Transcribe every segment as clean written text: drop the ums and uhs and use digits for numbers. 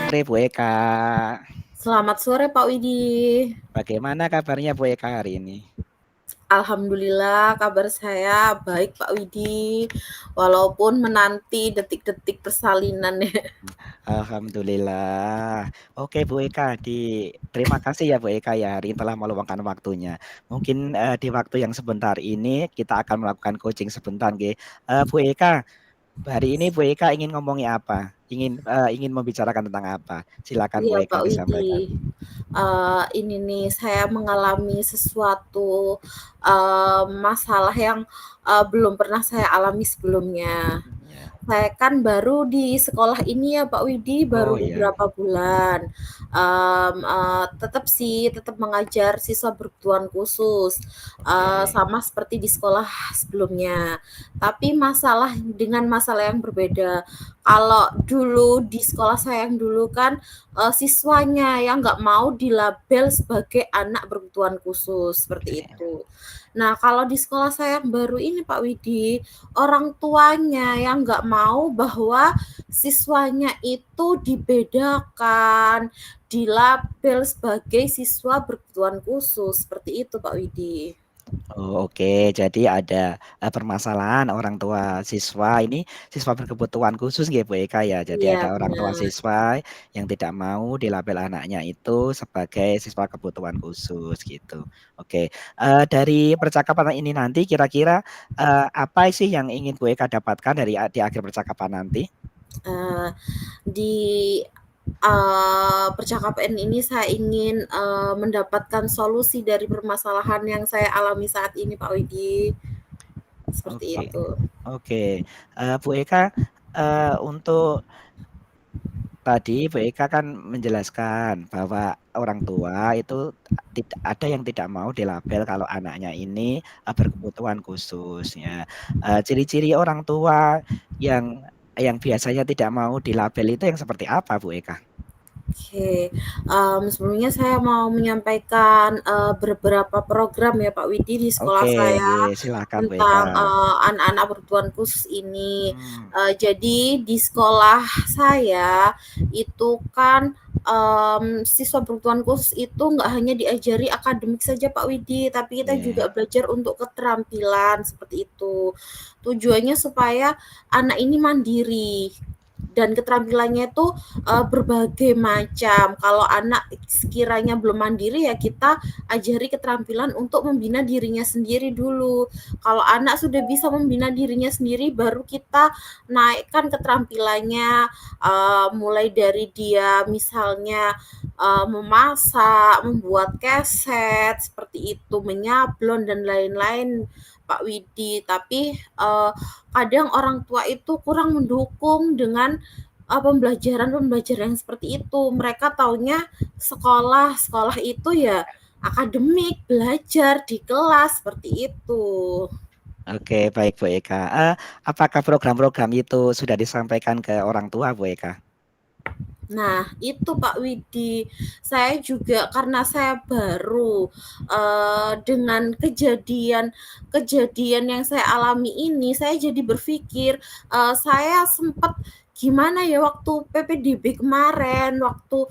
sore Bu Eka. Selamat sore Pak Widi. Bagaimana kabarnya Bu Eka hari ini? Alhamdulillah kabar saya baik Pak Widi. Walaupun menanti detik-detik persalinan ya. Alhamdulillah. Oke Bu Eka, terima kasih ya Bu Eka ya hari ini telah meluangkan waktunya. Mungkin di waktu yang sebentar ini kita akan melakukan coaching sebentar, nggih. Bu Eka, hari ini Bu Eka ingin ngomongin apa? Ingin membicarakan tentang apa? Silakan Bu Iya Eka Pak Widi. disampaikan. Ini nih saya mengalami sesuatu masalah yang belum pernah saya alami sebelumnya. Ya. Saya kan baru di sekolah ini ya Pak Widi, baru Oh ya, beberapa bulan. Tetap mengajar siswa berkebutuhan khusus, oke. sama seperti di sekolah sebelumnya. Tapi dengan masalah yang berbeda. Kalau dulu di sekolah saya yang dulu kan, siswanya yang nggak mau dilabel sebagai anak berkebutuhan khusus, seperti Oke. itu. Nah, kalau di sekolah saya yang baru ini Pak Widi, orang tuanya yang nggak mau bahwa siswanya itu dibedakan, dilabel sebagai siswa berkebutuhan khusus, seperti itu Pak Widi. Oh, oke. Jadi ada permasalahan orang tua siswa ini siswa berkebutuhan khusus nggih Bu Eka ya. Jadi Iya ada orang tua benar. siswa yang tidak mau dilabel anaknya itu sebagai siswa kebutuhan khusus gitu. Oke. Dari percakapan ini nanti kira-kira apa sih yang ingin Bu Eka dapatkan di akhir percakapan nanti? Eee, di percakapan ini saya ingin mendapatkan solusi dari permasalahan yang saya alami saat ini Pak Widi, seperti Oke. itu. Oke. Bu Eka untuk tadi Bu Eka kan menjelaskan bahwa orang tua itu tidak ada yang tidak mau dilabel kalau anaknya ini berkebutuhan khusus ya. Ciri-ciri orang tua yang biasanya tidak mau dilabel itu yang seperti apa Bu Eka? Oke, sebelumnya saya mau menyampaikan, beberapa program ya Pak Widi di sekolah Oke, saya nggih, silakan Bu Eka. tentang, anak-anak berkebutuhan khusus ini. Hmm, Jadi di sekolah saya itu kan, siswa berkebutuhan khusus itu nggak hanya diajari akademik saja Pak Widi, tapi kita iya. juga belajar untuk keterampilan, seperti itu. Tujuannya supaya anak ini mandiri dan keterampilannya itu berbagai macam. Kalau anak sekiranya belum mandiri ya kita ajari keterampilan untuk membina dirinya sendiri dulu. Kalau anak sudah bisa membina dirinya sendiri baru kita naikkan keterampilannya, mulai dari dia misalnya memasak, membuat keset seperti itu, menyablon dan lain-lain Pak Widi. Tapi kadang orang tua itu kurang mendukung dengan pembelajaran-pembelajaran yang seperti itu. Mereka taunya sekolah itu ya akademik, belajar di kelas seperti itu. Oke, baik Bu Eka. Apakah program-program itu sudah disampaikan ke orang tua Bu Eka? Nah, itu Pak Widi, saya juga karena saya baru dengan kejadian yang saya alami ini, saya jadi berpikir, saya sempat gimana ya waktu PPDB kemarin, waktu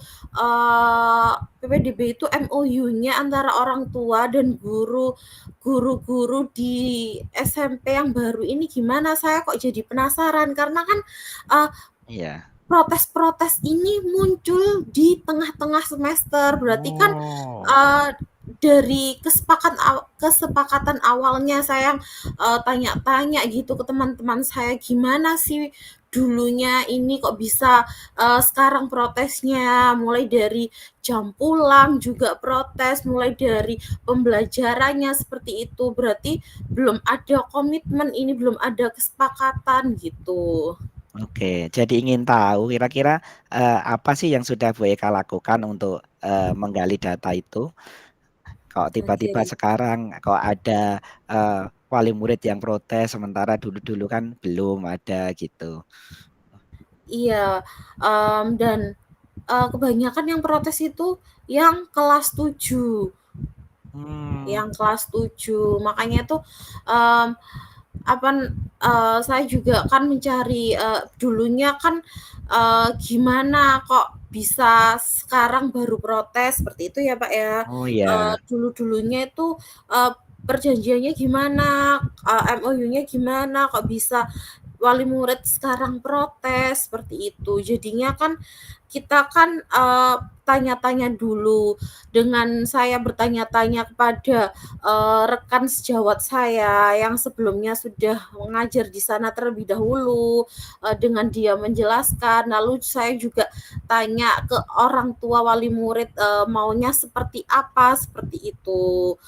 PPDB itu MOU-nya antara orang tua dan guru-guru di SMP yang baru ini gimana, saya kok jadi penasaran karena kan, eee, Iya. protes-protes ini muncul di tengah-tengah semester, berarti kan, Oh. eee, dari kesepakatan awalnya saya, tanya-tanya gitu ke teman-teman saya, "Gimana sih dulunya ini kok bisa, sekarang protesnya?" Mulai dari jam pulang juga protes, mulai dari pembelajarannya seperti itu, berarti belum ada komitmen ini, belum ada kesepakatan gitu. Oke, jadi ingin tahu kira-kira apa sih yang sudah Bu Eka lakukan untuk menggali data itu? Kok tiba-tiba Oke. sekarang kok ada wali murid yang protes sementara dulu-dulu kan belum ada gitu. Iya, dan, kebanyakan yang protes itu yang kelas 7, Hmm, makanya tuh, mmm, Saya juga kan mencari, dulunya kan, gimana kok bisa sekarang baru protes seperti itu ya, Pak, ya. Oh iya. Dulu-dulunya itu, perjanjiannya gimana, MOU-nya gimana kok bisa wali murid sekarang protes seperti itu. Jadinya kan kita kan, tanya-tanya dulu, dengan saya bertanya-tanya kepada, rekan sejawat saya yang sebelumnya sudah mengajar di sana terlebih dahulu, dengan dia menjelaskan, lalu saya juga tanya ke orang tua wali murid, maunya seperti apa, seperti itu.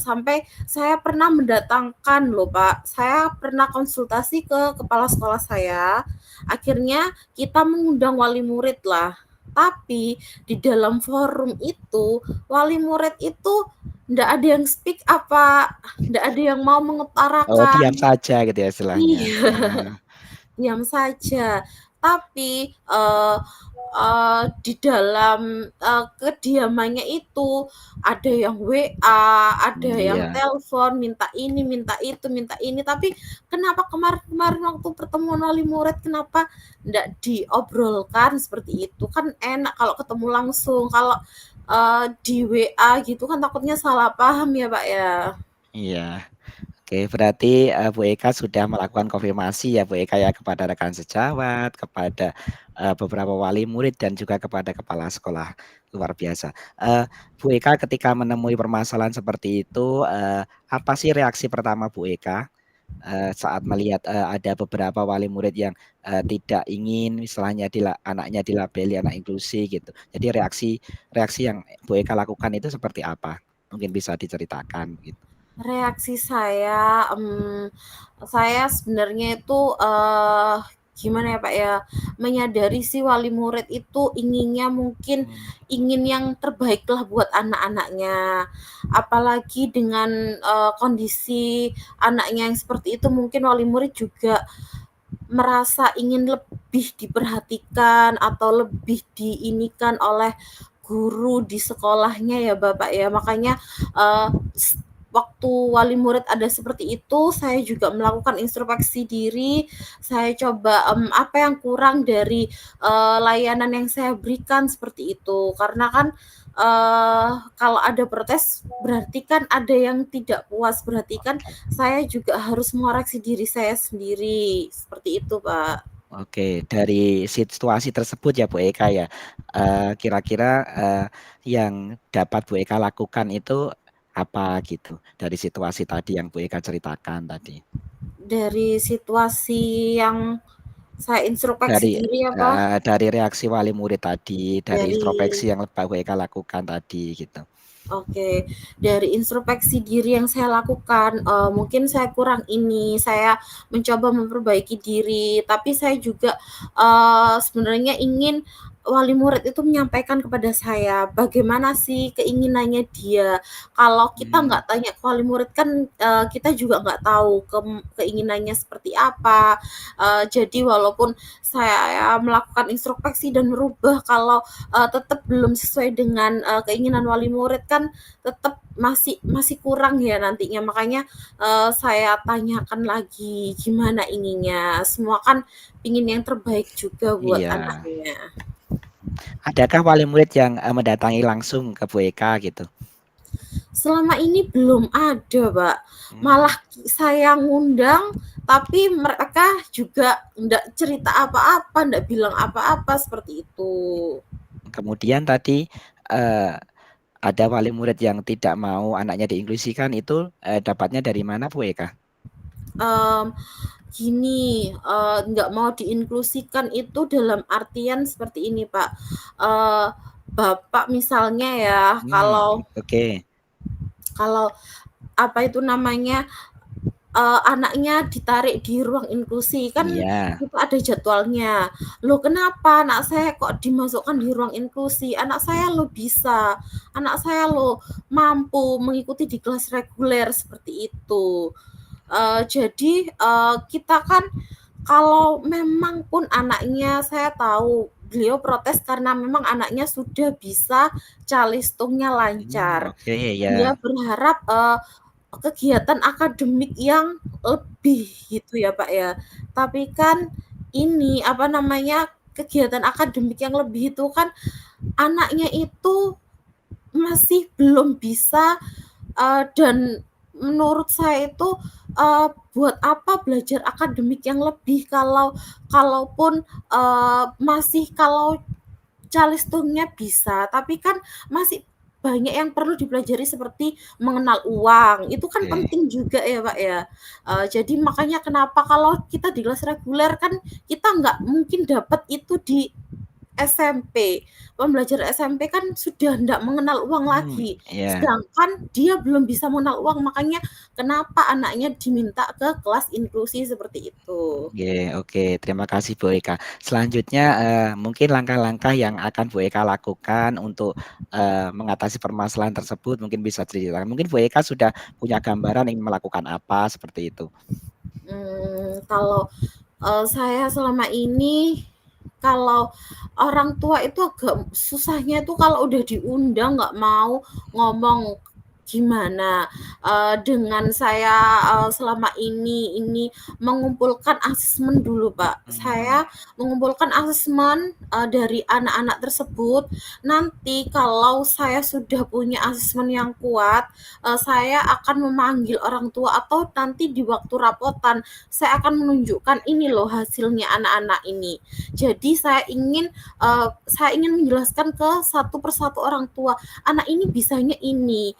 Sampai saya pernah mendatangkan loh, Pak, saya pernah konsultasi ke kepala sekolah saya, akhirnya kita mengundang wali murid lah. Tapi di dalam forum itu, wali murid itu ndak ada yang speak apa, ndak ada yang mau Oh diam mengutarakan. saja gitu ya istilahnya. Iya, diam saja. Tapi, di dalam, kediamannya itu ada yang WA, ada yang Iya. telepon, minta ini, minta ini, tapi kenapa kemarin-kemarin waktu pertemuan wali murid kenapa ndak diobrolkan seperti itu, kan enak kalau ketemu langsung, kalau, di WA gitu kan takutnya salah paham ya, Pak, ya. Iya. Oke, berarti, Bu Eka sudah melakukan konfirmasi ya, Bu Eka ya, kepada rekan sejawat, kepada, beberapa wali murid dan juga kepada kepala sekolah. Luar biasa. Bu Eka ketika menemui permasalahan seperti itu, apa sih reaksi pertama Bu Eka, saat melihat, ada beberapa wali murid yang, tidak ingin istilahnya anaknya dilabeli anak inklusi gitu. Jadi reaksi reaksi yang Bu Eka lakukan itu seperti apa? Mungkin bisa diceritakan gitu. Reaksi saya sebenarnya itu, gimana ya, Pak, ya, menyadari si wali murid itu inginnya mungkin Mmm, ingin yang terbaik lah buat anak-anaknya. Apalagi dengan, kondisi anaknya yang seperti itu mungkin wali murid juga merasa ingin lebih diperhatikan atau lebih diinikan oleh guru di sekolahnya ya, Bapak, ya. Makanya, eee, waktu wali murid ada seperti itu, saya juga melakukan introspeksi diri, saya coba, apa yang kurang dari, layanan yang saya berikan seperti itu. Karena kan, kalau ada protes berarti kan ada yang tidak puas, berarti kan oke. saya juga harus mengoreksi diri saya sendiri, seperti itu, Pak. Oke, dari situasi tersebut ya Bu Eka ya, kira-kira, yang dapat Bu Eka lakukan itu apa gitu, dari situasi tadi yang Bu Eka ceritakan tadi? Dari situasi yang saya introspeksi Dari diri apa, dari reaksi wali murid tadi, dari dari introspeksi yang Bu Eka lakukan tadi gitu. Oke, dari introspeksi diri yang saya lakukan, mungkin saya kurang ini, saya mencoba memperbaiki diri, tapi saya juga, sebenarnya ingin wali murid itu menyampaikan kepada saya, bagaimana sih keinginannya dia. Kalau kita Mmm, nggak tanya ke wali murid kan, kita juga nggak tahu keinginannya seperti apa. Jadi walaupun saya melakukan introspeksi dan merubah, kalau tetap belum sesuai dengan, keinginan wali murid kan tetap masih masih kurang ya nantinya. Makanya, saya tanyakan lagi gimana ininya, semua kan ingin yang terbaik juga buat iya. anaknya. Adakah wali murid yang, mendatangi langsung ke Bu Eka gitu? Selama ini belum ada, Pak. Mmm. Malah saya ngundang, tapi mereka juga ndak cerita apa-apa, ndak bilang apa-apa, seperti itu. Kemudian tadi, eee, ada wali murid yang tidak mau anaknya diinklusikan itu, dapatnya dari mana Bu Eka? Mmm, Gini, nggak mau diinklusikan itu dalam artian seperti ini, Pak, eee, bapak misalnya ya, kalau Oke. kalau apa itu namanya, anaknya ditarik di ruang inklusi, kan Iya. itu ada jadwalnya. "Loh kenapa anak saya kok dimasukkan di ruang inklusi? Anak saya loh bisa, anak saya loh mampu mengikuti di kelas reguler," seperti itu. Jadi, kita kan kalau memang pun anaknya saya tahu beliau protes karena memang anaknya sudah bisa calistungnya lancar. Oke ya. Dia berharap, kegiatan akademik yang lebih gitu ya, Pak, ya. Tapi kan ini, apa namanya, kegiatan akademik yang lebih itu kan anaknya itu masih belum bisa, dan menurut saya itu, buat apa belajar akademik yang lebih kalaupun, masih kalau calistungnya bisa, tapi kan masih banyak yang perlu dipelajari seperti mengenal uang, itu kan Oke. penting juga ya, Pak, ya. Jadi makanya kenapa kalau kita di kelas reguler kan kita nggak mungkin dapat itu di SMP. Pembelajaran SMP kan sudah ndak mengenal uang lagi, Iya. sedangkan dia belum bisa mengenal uang, makanya kenapa anaknya diminta ke kelas inklusi seperti itu. Oke oke, terima kasih Bu Eka. Selanjutnya, mungkin langkah-langkah yang akan Bu Eka lakukan untuk, mengatasi permasalahan tersebut mungkin bisa diceritakan. Mungkin Bu Eka sudah punya gambaran ingin melakukan apa seperti itu? Kalau, saya selama ini, kalau orang tua itu agak susahnya itu kalau udah diundang nggak mau ngomong gimana, dengan saya, selama ini mengumpulkan asesmen dulu, Pak. Mmm, Saya mengumpulkan asesmen, dari anak-anak tersebut, nanti kalau saya sudah punya asesmen yang kuat, saya akan memanggil orang tua atau nanti di waktu rapotan, saya akan menunjukkan, "Ini loh hasilnya anak-anak ini." Jadi saya ingin menjelaskan ke satu persatu orang tua, "Anak ini bisanya ini,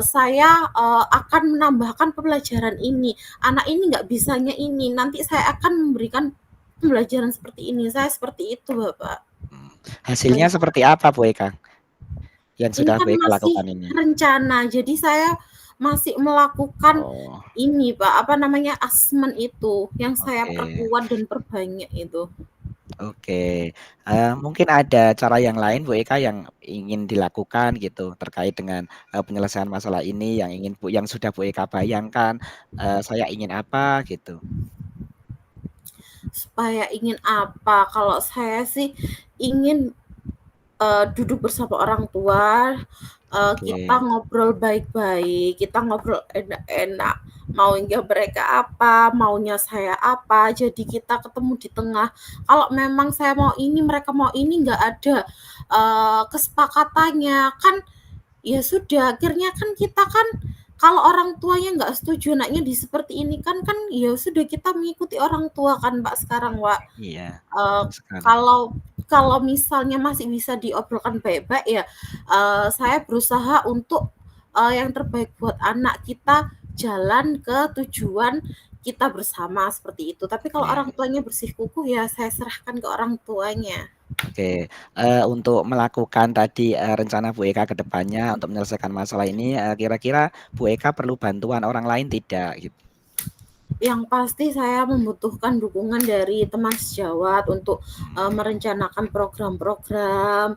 saya, akan menambahkan pembelajaran ini, anak ini nggak bisanya ini, nanti saya akan memberikan pembelajaran seperti ini." Saya seperti itu, Bapak. mmm. Hasilnya seperti apa Bu Eka, yang Ini sudah kan Bu Eka masih lakukan ini? rencana, jadi saya masih melakukan Oh, ini, Pak, apa namanya, asesmen itu, yang saya oke perkuat dan perbanyak itu. oke. Mungkin ada cara yang lain Bu Eka yang ingin dilakukan gitu terkait dengan, penyelesaian masalah ini yang sudah Bu Eka bayangkan, saya ingin apa gitu? Supaya ingin apa, kalau saya sih ingin, duduk bersama orang tua, kita Oke ngobrol baik-baik, kita ngobrol enak-enak, maunya mereka apa, maunya saya apa, jadi kita ketemu di tengah. Kalau memang saya mau ini, mereka mau ini, nggak ada, kesepakatannya, kan ya sudah, akhirnya kan kita kan kalau orang tuanya nggak setuju anaknya seperti ini kan ya sudah kita mengikuti orang tua kan, Pak, sekarang, Pak. iya, Eee, betul sekali. kalau kalau misalnya masih bisa diobrolkan baik-baik ya, saya berusaha untuk, yang terbaik buat anak kita jalan ke tujuan kita bersama, seperti itu. Tapi kalau Oke orang tuanya bersikukuh ya saya serahkan ke orang tuanya. oke, untuk melakukan tadi, rencana Bu Eka ke depannya untuk menyelesaikan masalah ini, kira-kira Bu Eka perlu bantuan orang lain tidak gitu? Yang pasti saya membutuhkan dukungan dari teman sejawat untuk, Mmm, merencanakan program-program,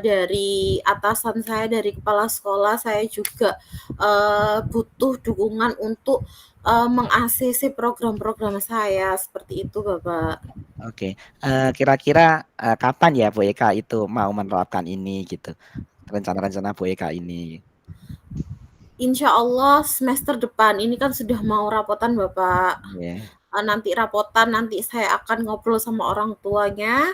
dari atasan saya, dari kepala sekolah, saya juga, butuh dukungan untuk, meng-ACC program-program saya, seperti itu, Bapak. oke, kira-kira, kapan ya Bu Eka itu mau menerapkan ini gitu, rencana-rencana Bu Eka ini? Insya Allah semester depan, ini kan sudah mau rapotan, Bapak. Iya, Nanti rapotan, nanti saya akan ngobrol sama orang tuanya.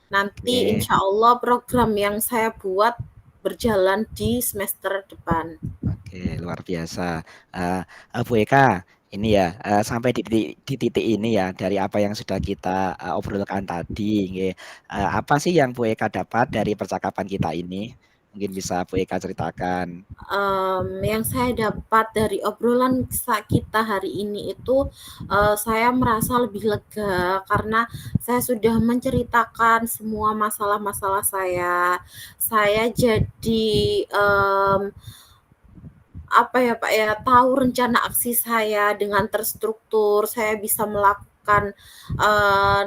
Nanti oke. insya Allah program yang saya buat berjalan di semester depan. Oke, luar biasa. Eee Bu Eka, ini ya, sampai di titik ini ya, dari apa yang sudah kita, obrolkan tadi nggih, apa sih yang Bu Eka dapat dari percakapan kita ini? Mungkin bisa Bu Eka ceritakan? Yang saya dapat dari obrolan kita hari ini itu, saya merasa lebih lega karena saya sudah menceritakan semua masalah-masalah saya. Saya jadi, apa ya, Pak, ya, tahu rencana aksi saya dengan terstruktur, saya bisa melakukan,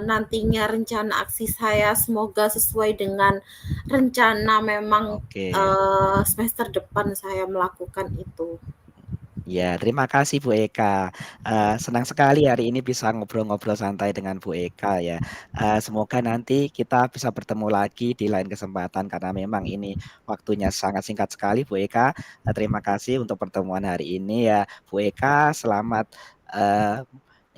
nantinya rencana aksi saya semoga sesuai dengan rencana memang, Oke. semester depan saya melakukan itu. Ya, terima kasih Bu Eka. Senang sekali hari ini bisa ngobrol-ngobrol santai dengan Bu Eka ya. Semoga nanti kita bisa bertemu lagi di lain kesempatan karena memang ini waktunya sangat singkat sekali Bu Eka. Terima kasih untuk pertemuan hari ini ya Bu Eka. Selamat eh,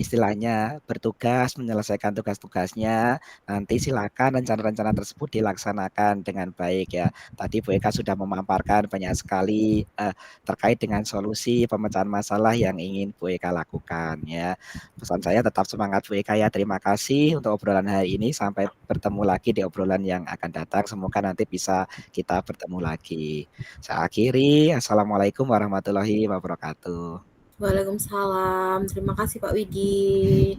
istilahnya bertugas menyelesaikan tugas-tugasnya. Nanti silakan rencana-rencana tersebut dilaksanakan dengan baik ya. Tadi Bu Eka sudah memaparkan banyak sekali terkait dengan solusi pemecahan masalah yang ingin Bu Eka lakukan ya. Pesan saya tetap semangat Bu Eka ya. Terima kasih untuk obrolan hari ini. Sampai bertemu lagi di obrolan yang akan datang. Semoga nanti bisa kita bertemu lagi. Saya akhiri. Assalamualaikum warahmatullahi wabarakatuh. Waalaikumsalam. Terima kasih Pak Widi.